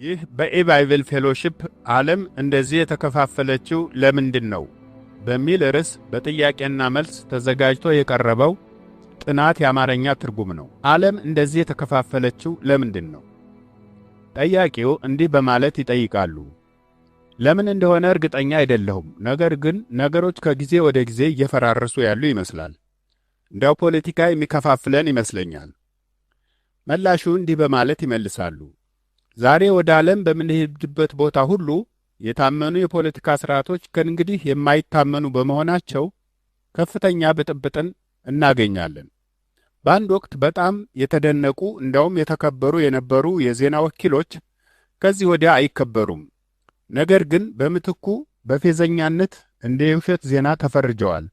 ይህ በኢባይብል ፌሎሺፕ ዓለም እንደዚህ የተከፋፈለችው ለምንድን ነው በሚል ርዕስ በጥያቄና መልስ ተዘጋጅቶ የቀረበው ጥናት የአማርኛ ትርጉም ነው። ዓለም እንደዚህ የተከፋፈለችው ለምንድን ነው? ጠያቂው እንዲህ በማለት ይጠይቃሉ። ለምን እንደሆነ እርግጠኛ አይደለሁም፣ ነገር ግን ነገሮች ከጊዜ ወደ ጊዜ እየፈራረሱ ያሉ ይመስላል። እንዲያው ፖለቲካ የሚከፋፍለን ይመስለኛል። መላሹ እንዲህ በማለት ይመልሳሉ። ዛሬ ወደ ዓለም በምንሄድበት ቦታ ሁሉ የታመኑ የፖለቲካ ስርዓቶች ከእንግዲህ የማይታመኑ በመሆናቸው ከፍተኛ ብጥብጥን እናገኛለን። በአንድ ወቅት በጣም የተደነቁ እንዲያውም የተከበሩ የነበሩ የዜና ወኪሎች ከዚህ ወዲያ አይከበሩም። ነገር ግን በምትኩ በፌዘኛነት እንደ የውሸት ዜና ተፈርጀዋል።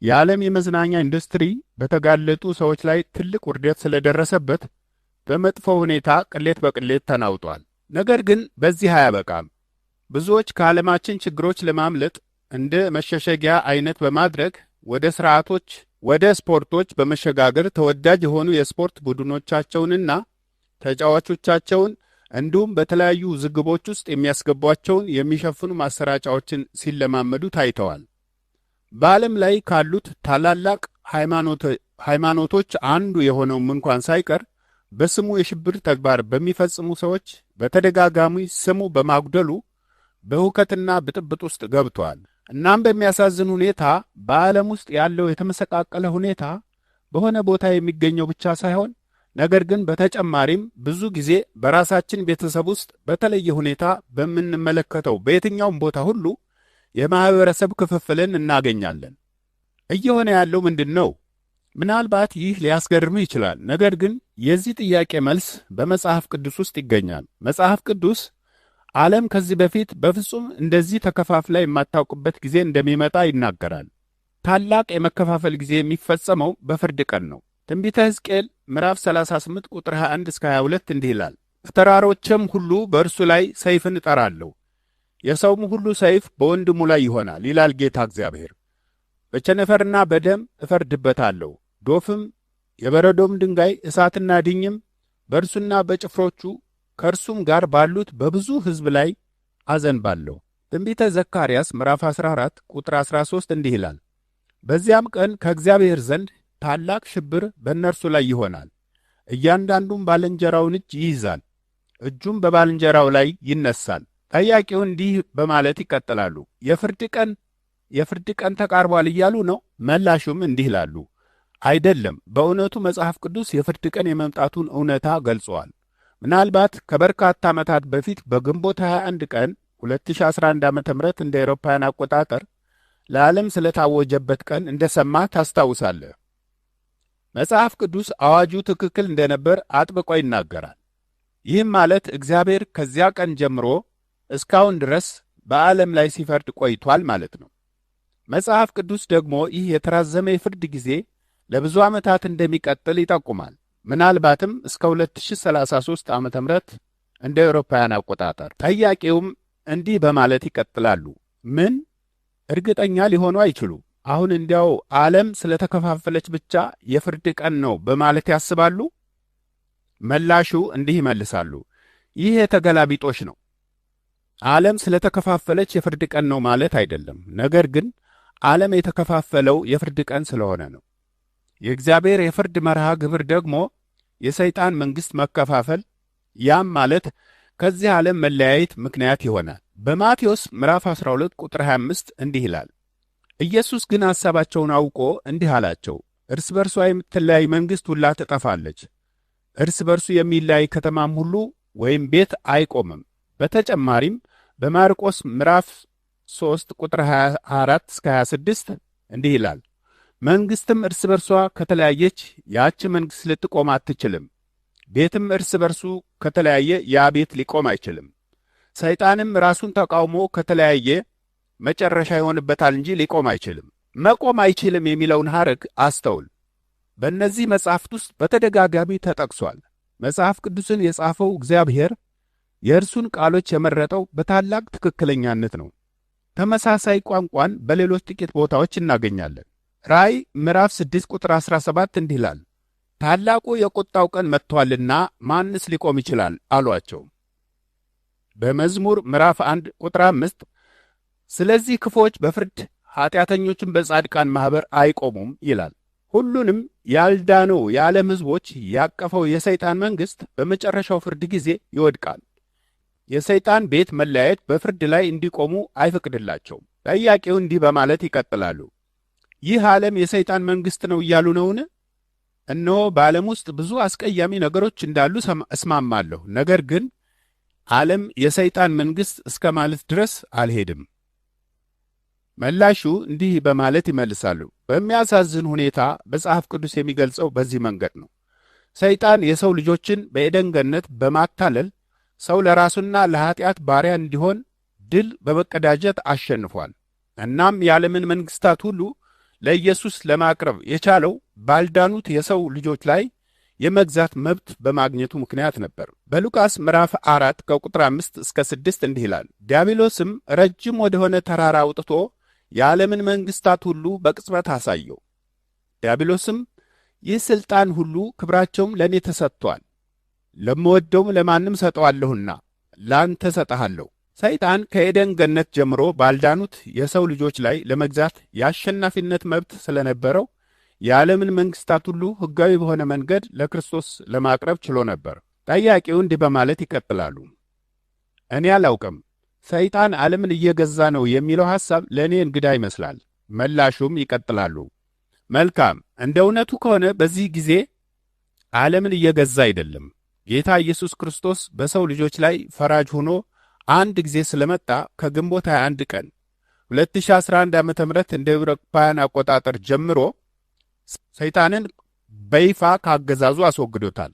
የዓለም የመዝናኛ ኢንዱስትሪ በተጋለጡ ሰዎች ላይ ትልቅ ውርደት ስለደረሰበት በመጥፎ ሁኔታ ቅሌት በቅሌት ተናውጧል። ነገር ግን በዚህ አያበቃም። ብዙዎች ከዓለማችን ችግሮች ለማምለጥ እንደ መሸሸጊያ አይነት በማድረግ ወደ ስርዓቶች፣ ወደ ስፖርቶች በመሸጋገር ተወዳጅ የሆኑ የስፖርት ቡድኖቻቸውንና ተጫዋቾቻቸውን እንዲሁም በተለያዩ ውዝግቦች ውስጥ የሚያስገቧቸውን የሚሸፍኑ ማሰራጫዎችን ሲለማመዱ ታይተዋል። በዓለም ላይ ካሉት ታላላቅ ሃይማኖቶች አንዱ የሆነውም እንኳን ሳይቀር በስሙ የሽብር ተግባር በሚፈጽሙ ሰዎች በተደጋጋሚ ስሙ በማጉደሉ በሁከትና ብጥብጥ ውስጥ ገብቷል። እናም በሚያሳዝን ሁኔታ በዓለም ውስጥ ያለው የተመሰቃቀለ ሁኔታ በሆነ ቦታ የሚገኘው ብቻ ሳይሆን ነገር ግን በተጨማሪም ብዙ ጊዜ በራሳችን ቤተሰብ ውስጥ በተለየ ሁኔታ በምንመለከተው በየትኛውም ቦታ ሁሉ የማህበረሰብ ክፍፍልን እናገኛለን። እየሆነ ያለው ምንድን ነው? ምናልባት ይህ ሊያስገርምህ ይችላል። ነገር ግን የዚህ ጥያቄ መልስ በመጽሐፍ ቅዱስ ውስጥ ይገኛል። መጽሐፍ ቅዱስ ዓለም ከዚህ በፊት በፍጹም እንደዚህ ተከፋፍላ የማታውቅበት ጊዜ እንደሚመጣ ይናገራል። ታላቅ የመከፋፈል ጊዜ የሚፈጸመው በፍርድ ቀን ነው። ትንቢተ ሕዝቅኤል ምዕራፍ 38 ቁጥር 21 እስከ 22 እንዲህ ይላል። በተራሮችም ሁሉ በእርሱ ላይ ሰይፍን እጠራለሁ፣ የሰውም ሁሉ ሰይፍ በወንድሙ ላይ ይሆናል ይላል ጌታ እግዚአብሔር። በቸነፈርና በደም እፈርድበታለሁ፣ ዶፍም የበረዶም ድንጋይ እሳትና ድኝም በእርሱና በጭፍሮቹ ከእርሱም ጋር ባሉት በብዙ ሕዝብ ላይ አዘንባለሁ። ትንቢተ ዘካርያስ ምዕራፍ 14 ቁጥር 13 እንዲህ ይላል። በዚያም ቀን ከእግዚአብሔር ዘንድ ታላቅ ሽብር በእነርሱ ላይ ይሆናል፣ እያንዳንዱም ባልንጀራውን እጅ ይይዛል፣ እጁም በባልንጀራው ላይ ይነሳል። ጠያቂው እንዲህ በማለት ይቀጥላሉ። የፍርድ ቀን ተቃርቧል እያሉ ነው? መላሹም እንዲህ ይላሉ። አይደለም፣ በእውነቱ መጽሐፍ ቅዱስ የፍርድ ቀን የመምጣቱን እውነታ ገልጸዋል። ምናልባት ከበርካታ ዓመታት በፊት በግንቦት 21 ቀን 2011 ዓ.ም እንደ አውሮፓውያን አቆጣጠር ለዓለም ስለታወጀበት ቀን እንደሰማህ ታስታውሳለህ። መጽሐፍ ቅዱስ አዋጁ ትክክል እንደነበር አጥብቆ ይናገራል። ይህም ማለት እግዚአብሔር ከዚያ ቀን ጀምሮ እስካሁን ድረስ በዓለም ላይ ሲፈርድ ቆይቷል ማለት ነው። መጽሐፍ ቅዱስ ደግሞ ይህ የተራዘመ የፍርድ ጊዜ ለብዙ ዓመታት እንደሚቀጥል ይጠቁማል። ምናልባትም እስከ 2033 ዓ.ም እንደ አውሮፓውያን አቆጣጠር። ጠያቂውም እንዲህ በማለት ይቀጥላሉ። ምን? እርግጠኛ ሊሆኑ አይችሉ። አሁን እንዲያው ዓለም ስለተከፋፈለች ብቻ የፍርድ ቀን ነው በማለት ያስባሉ? መላሹ እንዲህ ይመልሳሉ። ይህ የተገላቢጦሽ ነው። ዓለም ስለተከፋፈለች የፍርድ ቀን ነው ማለት አይደለም። ነገር ግን ዓለም የተከፋፈለው የፍርድ ቀን ስለሆነ ነው። የእግዚአብሔር የፍርድ መርሃ ግብር ደግሞ የሰይጣን መንግሥት መከፋፈል፣ ያም ማለት ከዚህ ዓለም መለያየት ምክንያት ይሆናል። በማቴዎስ ምዕራፍ 12 ቁጥር 25 እንዲህ ይላል። ኢየሱስ ግን ሐሳባቸውን አውቆ እንዲህ አላቸው፣ እርስ በርሷ የምትለያይ መንግሥት ሁላ ትጠፋለች፣ እርስ በርሱ የሚለያይ ከተማም ሁሉ ወይም ቤት አይቆምም። በተጨማሪም በማርቆስ ምዕራፍ 3 ቁጥር 24 እስከ 26 እንዲህ ይላል። መንግሥትም እርስ በርሷ ከተለያየች ያች መንግሥት ልትቆም አትችልም። ቤትም እርስ በርሱ ከተለያየ ያ ቤት ሊቆም አይችልም። ሰይጣንም ራሱን ተቃውሞ ከተለያየ መጨረሻ ይሆንበታል እንጂ ሊቆም አይችልም። መቆም አይችልም የሚለውን ሐረግ አስተውል። በእነዚህ መጻሕፍት ውስጥ በተደጋጋሚ ተጠቅሷል። መጽሐፍ ቅዱስን የጻፈው እግዚአብሔር የእርሱን ቃሎች የመረጠው በታላቅ ትክክለኛነት ነው። ተመሳሳይ ቋንቋን በሌሎች ጥቂት ቦታዎች እናገኛለን። ራእይ ምዕራፍ 6 ቁጥር 17 እንዲህ ይላል። ታላቁ የቁጣው ቀን መጥቷልና ማንስ ሊቆም ይችላል አሏቸው። በመዝሙር ምዕራፍ 1 ቁጥር 5 ስለዚህ ክፎች በፍርድ ኃጢአተኞችን በጻድቃን ማኅበር አይቆሙም ይላል። ሁሉንም ያልዳኑ የዓለም ሕዝቦች ያቀፈው የሰይጣን መንግሥት በመጨረሻው ፍርድ ጊዜ ይወድቃል። የሰይጣን ቤት መለያየት በፍርድ ላይ እንዲቆሙ አይፈቅድላቸውም። ጠያቂው እንዲህ በማለት ይቀጥላሉ። ይህ ዓለም የሰይጣን መንግሥት ነው እያሉ ነውን? እነሆ በዓለም ውስጥ ብዙ አስቀያሚ ነገሮች እንዳሉ እስማማለሁ። ነገር ግን ዓለም የሰይጣን መንግሥት እስከ ማለት ድረስ አልሄድም። መላሹ እንዲህ በማለት ይመልሳሉ። በሚያሳዝን ሁኔታ መጽሐፍ ቅዱስ የሚገልጸው በዚህ መንገድ ነው። ሰይጣን የሰው ልጆችን በኤደን ገነት በማታለል ሰው ለራሱና ለኃጢአት ባሪያ እንዲሆን ድል በመቀዳጀት አሸንፏል። እናም የዓለምን መንግሥታት ሁሉ ለኢየሱስ ለማቅረብ የቻለው ባልዳኑት የሰው ልጆች ላይ የመግዛት መብት በማግኘቱ ምክንያት ነበር። በሉቃስ ምዕራፍ 4 ከቁጥር 5 እስከ 6 እንዲህ ይላል። ዲያብሎስም ረጅም ወደሆነ ተራራ አውጥቶ የዓለምን መንግሥታት ሁሉ በቅጽበት አሳየው። ዲያብሎስም ይህ ሥልጣን ሁሉ ክብራቸውም ለእኔ ተሰጥቷል፣ ለምወደውም ለማንም ሰጠዋለሁና ላንተ ሰጠሃለሁ። ሰይጣን ከኤደን ገነት ጀምሮ ባልዳኑት የሰው ልጆች ላይ ለመግዛት የአሸናፊነት መብት ስለነበረው የዓለምን መንግሥታት ሁሉ ሕጋዊ በሆነ መንገድ ለክርስቶስ ለማቅረብ ችሎ ነበር። ጠያቂው እንዲህ በማለት ይቀጥላሉ። እኔ አላውቅም፣ ሰይጣን ዓለምን እየገዛ ነው የሚለው ሐሳብ ለእኔ እንግዳ ይመስላል። መላሹም ይቀጥላሉ። መልካም፣ እንደ እውነቱ ከሆነ በዚህ ጊዜ ዓለምን እየገዛ አይደለም። ጌታ ኢየሱስ ክርስቶስ በሰው ልጆች ላይ ፈራጅ ሆኖ አንድ ጊዜ ስለመጣ ከግንቦት 21 ቀን 2011 ዓ.ም እንደ አውሮፓውያን አቆጣጠር ጀምሮ ሰይጣንን በይፋ ካገዛዙ አስወግዶታል።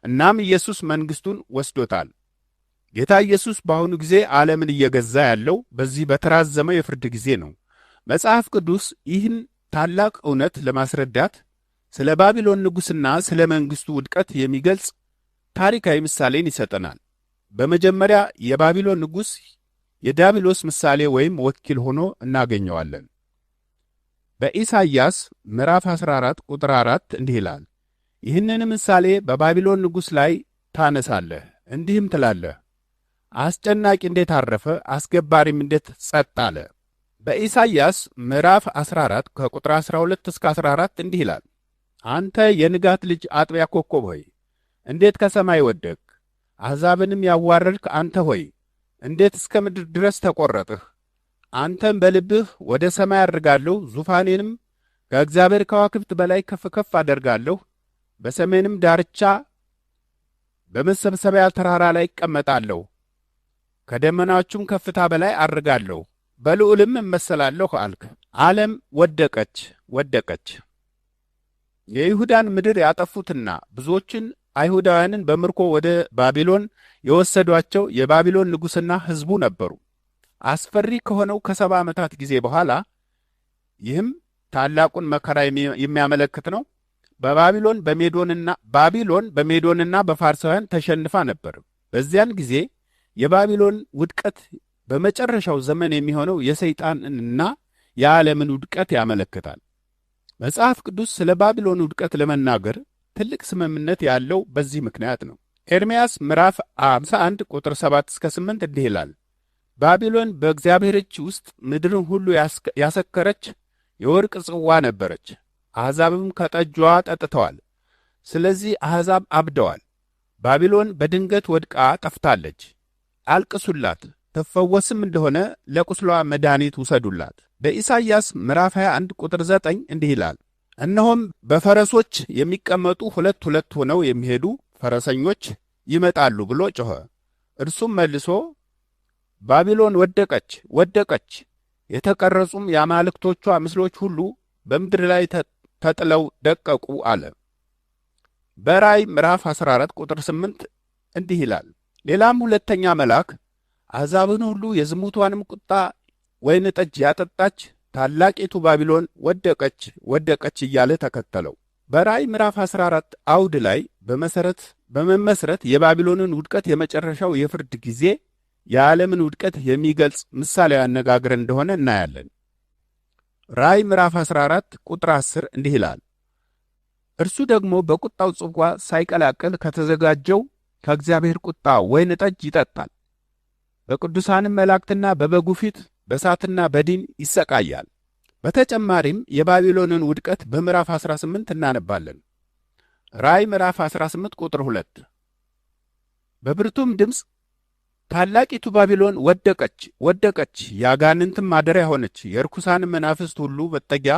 እናም ኢየሱስ መንግሥቱን ወስዶታል። ጌታ ኢየሱስ በአሁኑ ጊዜ ዓለምን እየገዛ ያለው በዚህ በተራዘመ የፍርድ ጊዜ ነው። መጽሐፍ ቅዱስ ይህን ታላቅ እውነት ለማስረዳት ስለ ባቢሎን ንጉሥና ስለ መንግሥቱ ውድቀት የሚገልጽ ታሪካዊ ምሳሌን ይሰጠናል። በመጀመሪያ የባቢሎን ንጉሥ የዲያብሎስ ምሳሌ ወይም ወኪል ሆኖ እናገኘዋለን። በኢሳይያስ ምዕራፍ 14 ቁጥር 4 እንዲህ ይላል፣ ይህንን ምሳሌ በባቢሎን ንጉሥ ላይ ታነሳለህ፣ እንዲህም ትላለህ፣ አስጨናቂ እንዴት አረፈ፣ አስገባሪም እንዴት ጸጥ አለ። በኢሳይያስ ምዕራፍ 14 ከቁጥር 12 እስከ 14 እንዲህ ይላል፣ አንተ የንጋት ልጅ አጥቢያ ኮከብ ሆይ እንዴት ከሰማይ ወደቅ፣ አሕዛብንም ያዋረድክ አንተ ሆይ እንዴት እስከ ምድር ድረስ ተቈረጥህ። አንተም በልብህ ወደ ሰማይ አድርጋለሁ፣ ዙፋኔንም ከእግዚአብሔር ከዋክብት በላይ ከፍ ከፍ አደርጋለሁ፣ በሰሜንም ዳርቻ በመሰብሰቢያ ተራራ ላይ እቀመጣለሁ፣ ከደመናዎቹም ከፍታ በላይ አድርጋለሁ፣ በልዑልም እመሰላለሁ አልክ። ዓለም ወደቀች ወደቀች። የይሁዳን ምድር ያጠፉትና ብዙዎችን አይሁዳውያንን በምርኮ ወደ ባቢሎን የወሰዷቸው የባቢሎን ንጉሥና ሕዝቡ ነበሩ። አስፈሪ ከሆነው ከ70 ዓመታት ጊዜ በኋላ ይህም ታላቁን መከራ የሚያመለክት ነው። ባቢሎን በሜዶንና በፋርሳውያን ተሸንፋ ነበር። በዚያን ጊዜ የባቢሎን ውድቀት በመጨረሻው ዘመን የሚሆነው የሰይጣንና የዓለምን ውድቀት ያመለክታል። መጽሐፍ ቅዱስ ስለ ባቢሎን ውድቀት ለመናገር ትልቅ ስምምነት ያለው በዚህ ምክንያት ነው። ኤርምያስ ምዕራፍ 51 ቁጥር 7 እስከ 8 እንዲህ ይላል፣ ባቢሎን በእግዚአብሔር እጅ ውስጥ ምድርን ሁሉ ያሰከረች የወርቅ ጽዋ ነበረች። አሕዛብም ከጠጇ ጠጥተዋል። ስለዚህ አሕዛብ አብደዋል። ባቢሎን በድንገት ወድቃ ጠፍታለች። አልቅሱላት፣ ትፈወስም እንደሆነ ለቁስሏ መድኃኒት ውሰዱላት። በኢሳይያስ ምዕራፍ 21 ቁጥር 9 እንዲህ ይላል፣ እነሆም በፈረሶች የሚቀመጡ ሁለት ሁለት ሆነው የሚሄዱ ፈረሰኞች ይመጣሉ ብሎ ጮኸ። እርሱም መልሶ ባቢሎን ወደቀች ወደቀች፣ የተቀረጹም የአማልክቶቿ ምስሎች ሁሉ በምድር ላይ ተጥለው ደቀቁ አለ። በራእይ ምዕራፍ 14 ቁጥር 8 እንዲህ ይላል፣ ሌላም ሁለተኛ መልአክ አሕዛብን ሁሉ የዝሙቷንም ቁጣ ወይን ጠጅ ያጠጣች ታላቂቱ ባቢሎን ወደቀች ወደቀች እያለ ተከተለው። በራእይ ምዕራፍ 14 አውድ ላይ በመመስረት የባቢሎንን ውድቀት የመጨረሻው የፍርድ ጊዜ የዓለምን ውድቀት የሚገልጽ ምሳሌያዊ አነጋገር እንደሆነ እናያለን። ራእይ ምዕራፍ 14 ቁጥር 10 እንዲህ ይላል፣ እርሱ ደግሞ በቁጣው ጽዋ ሳይቀላቅል ከተዘጋጀው ከእግዚአብሔር ቁጣ ወይን ጠጅ ይጠጣል። በቅዱሳንም መላእክትና በበጉ ፊት በእሳትና በዲን ይሰቃያል። በተጨማሪም የባቢሎንን ውድቀት በምዕራፍ 18 እናነባለን። ራእይ ምዕራፍ 18 ቁጥር 2 በብርቱም ድምፅ ታላቂቱ ባቢሎን ወደቀች ወደቀች፣ የአጋንንትም ማደሪያ ሆነች፣ የርኩሳንም መናፍስት ሁሉ መጠጊያ፣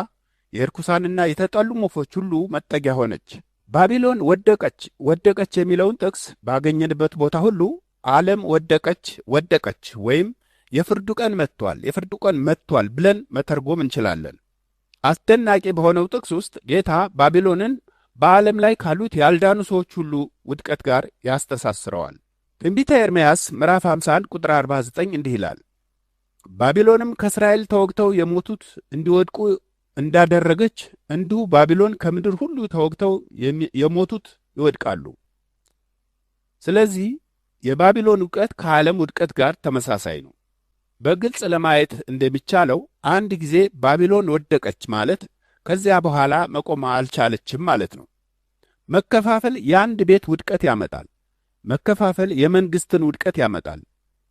የርኩሳንና የተጠሉ ወፎች ሁሉ መጠጊያ ሆነች። ባቢሎን ወደቀች ወደቀች የሚለውን ጥቅስ ባገኘንበት ቦታ ሁሉ ዓለም ወደቀች ወደቀች ወይም የፍርዱ ቀን መጥቷል የፍርዱ ቀን መጥቷል ብለን መተርጎም እንችላለን። አስደናቂ በሆነው ጥቅስ ውስጥ ጌታ ባቢሎንን በዓለም ላይ ካሉት ያልዳኑ ሰዎች ሁሉ ውድቀት ጋር ያስተሳስረዋል። ትንቢተ ኤርምያስ ምዕራፍ 51 ቁጥር 49 እንዲህ ይላል፣ ባቢሎንም ከእስራኤል ተወግተው የሞቱት እንዲወድቁ እንዳደረገች እንዲሁ ባቢሎን ከምድር ሁሉ ተወግተው የሞቱት ይወድቃሉ። ስለዚህ የባቢሎን ውድቀት ከዓለም ውድቀት ጋር ተመሳሳይ ነው። በግልጽ ለማየት እንደሚቻለው አንድ ጊዜ ባቢሎን ወደቀች ማለት ከዚያ በኋላ መቆም አልቻለችም ማለት ነው። መከፋፈል የአንድ ቤት ውድቀት ያመጣል። መከፋፈል የመንግስትን ውድቀት ያመጣል።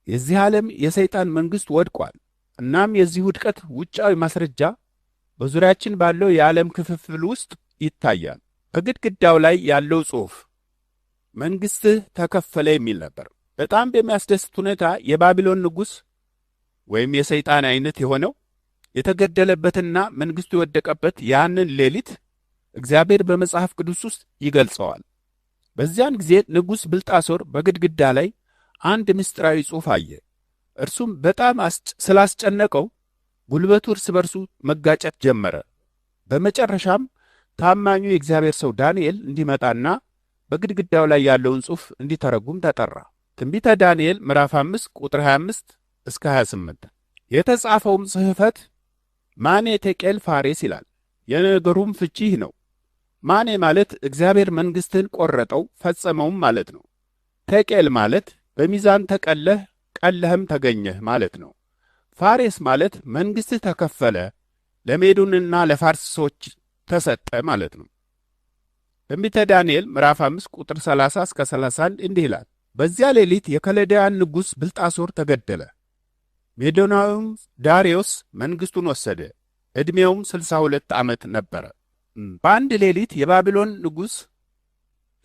የዚህ ዓለም የሰይጣን መንግስት ወድቋል። እናም የዚህ ውድቀት ውጫዊ ማስረጃ በዙሪያችን ባለው የዓለም ክፍፍል ውስጥ ይታያል። በግድግዳው ላይ ያለው ጽሑፍ መንግስትህ ተከፈለ የሚል ነበር። በጣም በሚያስደስት ሁኔታ የባቢሎን ንጉሥ ወይም የሰይጣን አይነት የሆነው የተገደለበትና መንግስቱ የወደቀበት ያንን ሌሊት እግዚአብሔር በመጽሐፍ ቅዱስ ውስጥ ይገልጸዋል። በዚያን ጊዜ ንጉሥ ብልጣሶር በግድግዳ ላይ አንድ ምስጢራዊ ጽሑፍ አየ። እርሱም በጣም ስላስጨነቀው ጉልበቱ እርስ በርሱ መጋጨት ጀመረ። በመጨረሻም ታማኙ የእግዚአብሔር ሰው ዳንኤል እንዲመጣና በግድግዳው ላይ ያለውን ጽሑፍ እንዲተረጉም ተጠራ። ትንቢተ ዳንኤል ምዕራፍ 5 ቁጥር 25 እስከ 28 የተጻፈውም ጽሕፈት ማኔ ቴቄል ፋሬስ ይላል። የነገሩም ፍቺ ይህ ነው። ማኔ ማለት እግዚአብሔር መንግሥትን ቆረጠው ፈጸመውም ማለት ነው። ቴቄል ማለት በሚዛን ተቀለህ ቀለህም ተገኘህ ማለት ነው። ፋሬስ ማለት መንግሥትህ ተከፈለ፣ ለሜዶንና ለፋርስ ሰዎች ተሰጠ ማለት ነው። ትንቢተ ዳንኤል ምዕራፍ 5 ቁጥር 30 እስከ 31 እንዲህ ይላል፣ በዚያ ሌሊት የከለዳውያን ንጉሥ ብልጣሶር ተገደለ። ሜዶናዊውም ዳርዮስ መንግሥቱን ወሰደ። ዕድሜውም 62 ዓመት ነበረ። በአንድ ሌሊት የባቢሎን ንጉሥ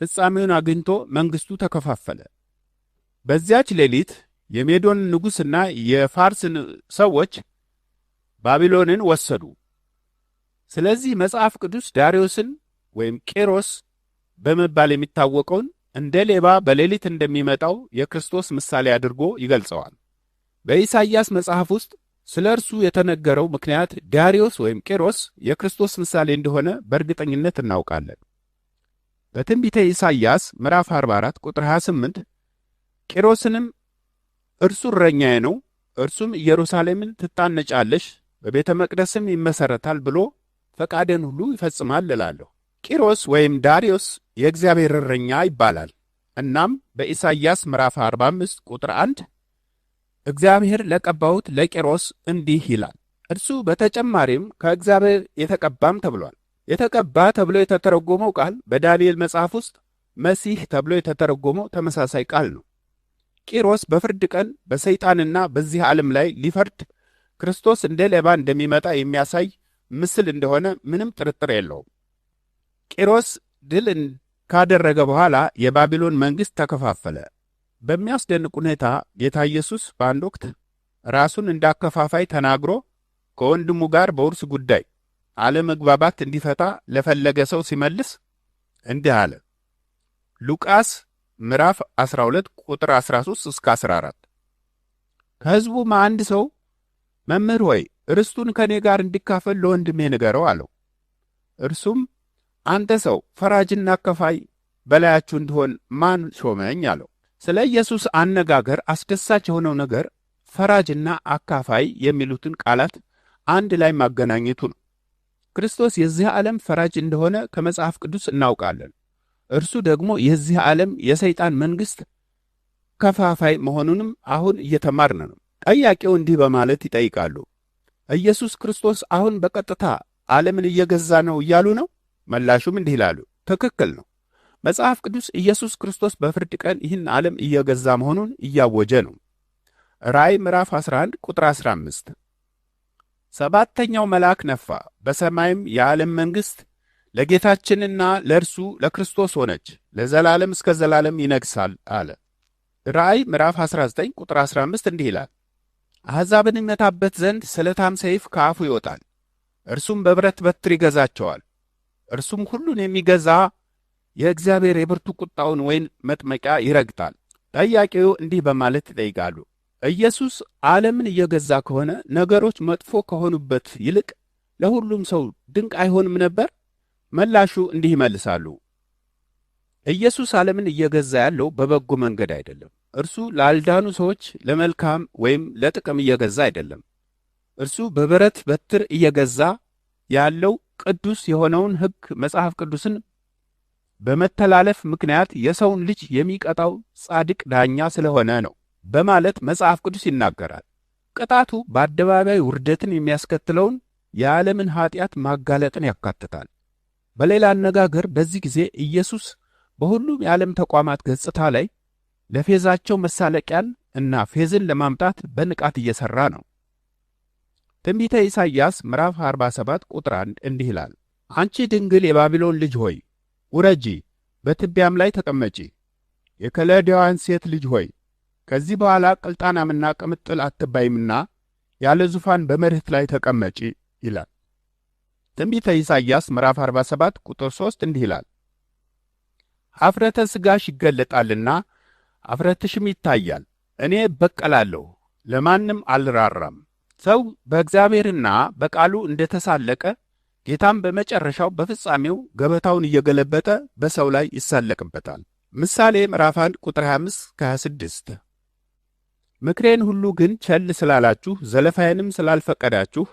ፍጻሜውን አግኝቶ መንግሥቱ ተከፋፈለ። በዚያች ሌሊት የሜዶን ንጉሥና የፋርስ ሰዎች ባቢሎንን ወሰዱ። ስለዚህ መጽሐፍ ቅዱስ ዳርዮስን ወይም ቄሮስ በመባል የሚታወቀውን እንደ ሌባ በሌሊት እንደሚመጣው የክርስቶስ ምሳሌ አድርጎ ይገልጸዋል። በኢሳይያስ መጽሐፍ ውስጥ ስለ እርሱ የተነገረው ምክንያት ዳርዮስ ወይም ቄሮስ የክርስቶስ ምሳሌ እንደሆነ በእርግጠኝነት እናውቃለን። በትንቢተ ኢሳይያስ ምዕራፍ 44 ቁጥር 28 ቄሮስንም እርሱ እረኛዬ ነው፣ እርሱም ኢየሩሳሌምን ትታነጫለሽ፣ በቤተ መቅደስም ይመሰረታል ብሎ ፈቃደን ሁሉ ይፈጽማል እላለሁ። ቂሮስ ወይም ዳርዮስ የእግዚአብሔር እረኛ ይባላል። እናም በኢሳይያስ ምዕራፍ 45 ቁጥር 1 እግዚአብሔር ለቀባሁት ለቂሮስ እንዲህ ይላል። እርሱ በተጨማሪም ከእግዚአብሔር የተቀባም ተብሏል። የተቀባ ተብሎ የተተረጎመው ቃል በዳንኤል መጽሐፍ ውስጥ መሲህ ተብሎ የተተረጎመው ተመሳሳይ ቃል ነው። ቂሮስ በፍርድ ቀን በሰይጣንና በዚህ ዓለም ላይ ሊፈርድ ክርስቶስ እንደ ሌባ እንደሚመጣ የሚያሳይ ምስል እንደሆነ ምንም ጥርጥር የለውም። ቂሮስ ድል ካደረገ በኋላ የባቢሎን መንግሥት ተከፋፈለ። በሚያስደንቅ ሁኔታ ጌታ ኢየሱስ በአንድ ወቅት ራሱን እንዳከፋፋይ ተናግሮ ከወንድሙ ጋር በውርስ ጉዳይ አለመግባባት እንዲፈታ ለፈለገ ሰው ሲመልስ እንዲህ አለ። ሉቃስ ምዕራፍ 12 ቁጥር 13 እስከ 14 ከሕዝቡም አንድ ሰው መምህር ሆይ ርስቱን ከኔ ጋር እንዲካፈል ለወንድሜ ንገረው አለው። እርሱም አንተ ሰው ፈራጅና አከፋይ በላያችሁ እንዲሆን ማን ሾመኝ አለው። ስለ ኢየሱስ አነጋገር አስደሳች የሆነው ነገር ፈራጅና አካፋይ የሚሉትን ቃላት አንድ ላይ ማገናኘቱ ነው። ክርስቶስ የዚህ ዓለም ፈራጅ እንደሆነ ከመጽሐፍ ቅዱስ እናውቃለን። እርሱ ደግሞ የዚህ ዓለም የሰይጣን መንግሥት ከፋፋይ መሆኑንም አሁን እየተማርን ነው። ጠያቂው እንዲህ በማለት ይጠይቃሉ፣ ኢየሱስ ክርስቶስ አሁን በቀጥታ ዓለምን እየገዛ ነው እያሉ ነው? መላሹም እንዲህ ይላሉ፣ ትክክል ነው። መጽሐፍ ቅዱስ ኢየሱስ ክርስቶስ በፍርድ ቀን ይህን ዓለም እየገዛ መሆኑን እያወጀ ነው። ራእይ ምዕራፍ 11 ቁጥር 15። ሰባተኛው መልአክ ነፋ፣ በሰማይም የዓለም መንግሥት ለጌታችንና ለእርሱ ለክርስቶስ ሆነች፣ ለዘላለም እስከ ዘላለም ይነግሣል አለ። ራእይ ምዕራፍ 19 ቁጥር 15 እንዲህ ይላል፣ አሕዛብን ይመታበት ዘንድ ስለታም ሰይፍ ከአፉ ይወጣል፣ እርሱም በብረት በትር ይገዛቸዋል። እርሱም ሁሉን የሚገዛ የእግዚአብሔር የብርቱ ቁጣውን ወይን መጥመቂያ ይረግጣል። ጠያቂው እንዲህ በማለት ይጠይቃሉ፣ ኢየሱስ ዓለምን እየገዛ ከሆነ ነገሮች መጥፎ ከሆኑበት ይልቅ ለሁሉም ሰው ድንቅ አይሆንም ነበር? መላሹ እንዲህ ይመልሳሉ፣ ኢየሱስ ዓለምን እየገዛ ያለው በበጎ መንገድ አይደለም። እርሱ ላልዳኑ ሰዎች ለመልካም ወይም ለጥቅም እየገዛ አይደለም። እርሱ በብረት በትር እየገዛ ያለው ቅዱስ የሆነውን ሕግ መጽሐፍ ቅዱስን በመተላለፍ ምክንያት የሰውን ልጅ የሚቀጣው ጻድቅ ዳኛ ስለሆነ ነው በማለት መጽሐፍ ቅዱስ ይናገራል። ቅጣቱ በአደባባይ ውርደትን የሚያስከትለውን የዓለምን ኃጢአት ማጋለጥን ያካትታል። በሌላ አነጋገር በዚህ ጊዜ ኢየሱስ በሁሉም የዓለም ተቋማት ገጽታ ላይ ለፌዛቸው መሳለቂያን እና ፌዝን ለማምጣት በንቃት እየሠራ ነው። ትንቢተ ኢሳይያስ ምዕራፍ 47 ቁጥር 1 እንዲህ ይላል፣ አንቺ ድንግል የባቢሎን ልጅ ሆይ ውረጂ፣ በትቢያም ላይ ተቀመጪ። የከለዳውያን ሴት ልጅ ሆይ ከዚህ በኋላ ቅልጣናምና ቅምጥል አትባይምና ያለ ዙፋን በመሬት ላይ ተቀመጪ ይላል። ትንቢተ ኢሳይያስ ምዕራፍ 47 ቁጥር 3 እንዲህ ይላል፣ ኀፍረተ ሥጋሽ ይገለጣልና አፍረትሽም ይታያል። እኔ በቀላለሁ፣ ለማንም አልራራም። ሰው በእግዚአብሔርና በቃሉ እንደተሳለቀ ጌታም በመጨረሻው በፍጻሜው ገበታውን እየገለበጠ በሰው ላይ ይሳለቅበታል። ምሳሌ ምዕራፍ 1 ቁጥር 25-26 ምክሬን ሁሉ ግን ቸል ስላላችሁ ዘለፋዬንም ስላልፈቀዳችሁ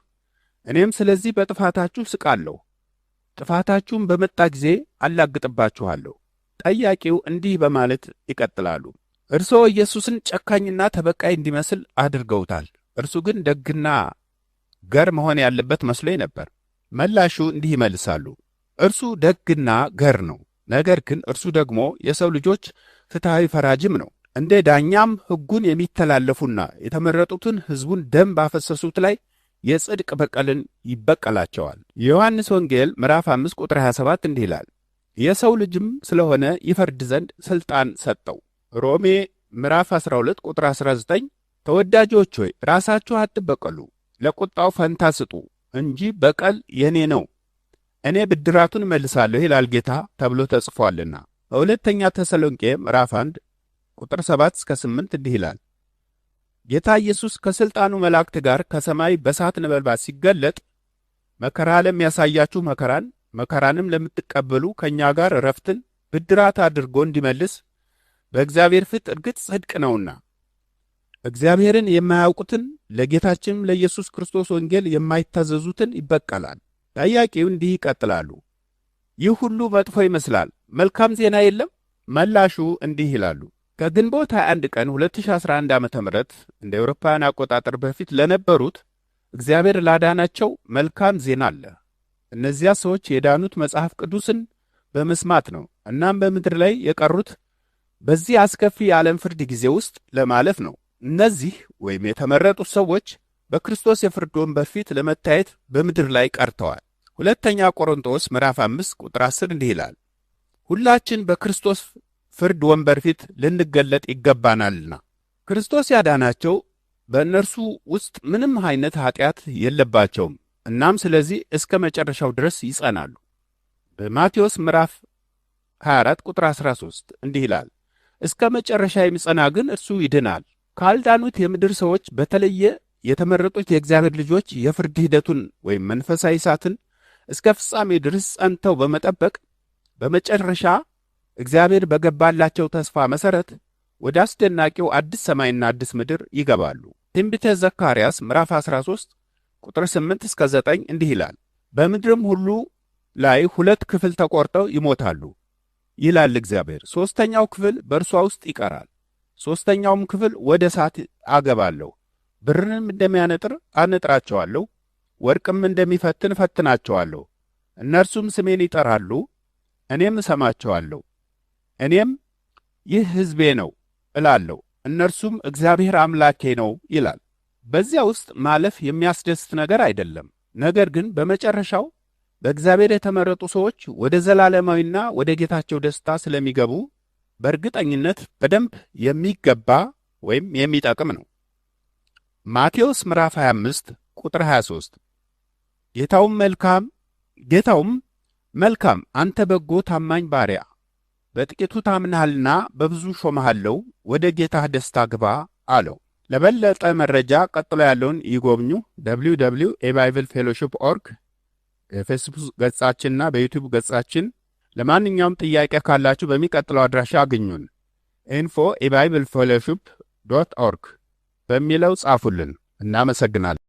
እኔም ስለዚህ በጥፋታችሁ ስቃለሁ። ጥፋታችሁም በመጣ ጊዜ አላግጥባችኋለሁ። ጠያቂው እንዲህ በማለት ይቀጥላሉ፣ እርስዎ ኢየሱስን ጨካኝና ተበቃይ እንዲመስል አድርገውታል። እርሱ ግን ደግና ገር መሆን ያለበት መስሎኝ ነበር። መላሹ እንዲህ ይመልሳሉ፣ እርሱ ደግና ገር ነው። ነገር ግን እርሱ ደግሞ የሰው ልጆች ፍትሐዊ ፈራጅም ነው። እንደ ዳኛም ሕጉን የሚተላለፉና የተመረጡትን ሕዝቡን ደም ባፈሰሱት ላይ የጽድቅ በቀልን ይበቀላቸዋል። የዮሐንስ ወንጌል ምዕራፍ 5 ቁጥር 27 እንዲህ ይላል፣ የሰው ልጅም ስለሆነ ይፈርድ ዘንድ ሥልጣን ሰጠው። ሮሜ ምዕራፍ 12 ቁጥር 19 ተወዳጆች ሆይ ራሳችሁ አትበቀሉ፣ ለቁጣው ፈንታ ስጡ እንጂ በቀል የኔ ነው፣ እኔ ብድራቱን እመልሳለሁ ይላል ጌታ ተብሎ ተጽፏልና። በሁለተኛ ተሰሎንቄ ምዕራፍ 1 ቁጥር 7-8 እንዲህ ይላል፣ ጌታ ኢየሱስ ከሥልጣኑ መላእክት ጋር ከሰማይ በእሳት ነበልባል ሲገለጥ መከራ ለሚያሳያችሁ መከራንም ለምትቀበሉ ከእኛ ጋር ዕረፍትን ብድራት አድርጎ እንዲመልስ በእግዚአብሔር ፊት እርግጥ ጽድቅ ነውና እግዚአብሔርን የማያውቁትን ለጌታችንም ለኢየሱስ ክርስቶስ ወንጌል የማይታዘዙትን ይበቀላል። ጠያቂው እንዲህ ይቀጥላሉ፣ ይህ ሁሉ መጥፎ ይመስላል፣ መልካም ዜና የለም? መላሹ እንዲህ ይላሉ፣ ከግንቦት 21 ቀን 2011 ዓ.ም እንደ አውሮፓውያን አቆጣጠር በፊት ለነበሩት እግዚአብሔር ላዳናቸው መልካም ዜና አለ። እነዚያ ሰዎች የዳኑት መጽሐፍ ቅዱስን በመስማት ነው። እናም በምድር ላይ የቀሩት በዚህ አስከፊ የዓለም ፍርድ ጊዜ ውስጥ ለማለፍ ነው። እነዚህ ወይም የተመረጡት ሰዎች በክርስቶስ የፍርድ ወንበር ፊት ለመታየት በምድር ላይ ቀርተዋል። ሁለተኛ ቆሮንቶስ ምዕራፍ 5 ቁጥር 10 እንዲህ ይላል፣ ሁላችን በክርስቶስ ፍርድ ወንበር ፊት ልንገለጥ ይገባናልና። ክርስቶስ ያዳናቸው በእነርሱ ውስጥ ምንም አይነት ኃጢአት የለባቸውም። እናም ስለዚህ እስከ መጨረሻው ድረስ ይጸናሉ። በማቴዎስ ምዕራፍ 24 ቁጥር 13 እንዲህ ይላል፣ እስከ መጨረሻ የሚጸና ግን እርሱ ይድናል። ካልዳኑት የምድር ሰዎች በተለየ የተመረጡት የእግዚአብሔር ልጆች የፍርድ ሂደቱን ወይም መንፈሳዊ እሳትን እስከ ፍጻሜ ድረስ ጸንተው በመጠበቅ በመጨረሻ እግዚአብሔር በገባላቸው ተስፋ መሠረት ወደ አስደናቂው አዲስ ሰማይና አዲስ ምድር ይገባሉ። ትንቢተ ዘካርያስ ምዕራፍ 13 ቁጥር 8-9 እንዲህ ይላል፣ በምድርም ሁሉ ላይ 2 ክፍል ተቆርጠው ይሞታሉ ይላል እግዚአብሔር። 3ኛው ክፍል በእርሷ ውስጥ ይቀራል። 3ኛውም ክፍል ወደ እሳት አገባለሁ፣ ብርንም እንደሚያነጥር አነጥራቸዋለሁ፣ ወርቅም እንደሚፈትን ፈትናቸዋለሁ። እነርሱም ስሜን ይጠራሉ፣ እኔም እሰማቸዋለሁ። እኔም ይህ ሕዝቤ ነው እላለሁ፣ እነርሱም እግዚአብሔር አምላኬ ነው ይላል። በዚያ ውስጥ ማለፍ የሚያስደስት ነገር አይደለም። ነገር ግን በመጨረሻው በእግዚአብሔር የተመረጡ ሰዎች ወደ ዘላለማዊና ወደ ጌታቸው ደስታ ስለሚገቡ በእርግጠኝነት በደንብ የሚገባ ወይም የሚጠቅም ነው። ማቴዎስ ምዕራፍ 25 ቁጥር 23 ጌታውም መልካም አንተ በጎ ታማኝ ባሪያ፣ በጥቂቱ ታምነሃልና በብዙ ሾመሃለሁ፣ ወደ ጌታህ ደስታ ግባ አለው። ለበለጠ መረጃ ቀጥሎ ያለውን ይጎብኙ። www.ebibleFellowship.org የፌስቡክ ገጻችንና በዩቲዩብ ገጻችን። ለማንኛውም ጥያቄ ካላችሁ በሚቀጥለው አድራሻ አግኙን። info@ebibleFellowship.org በሚለው ጻፉልን። እናመሰግናለን።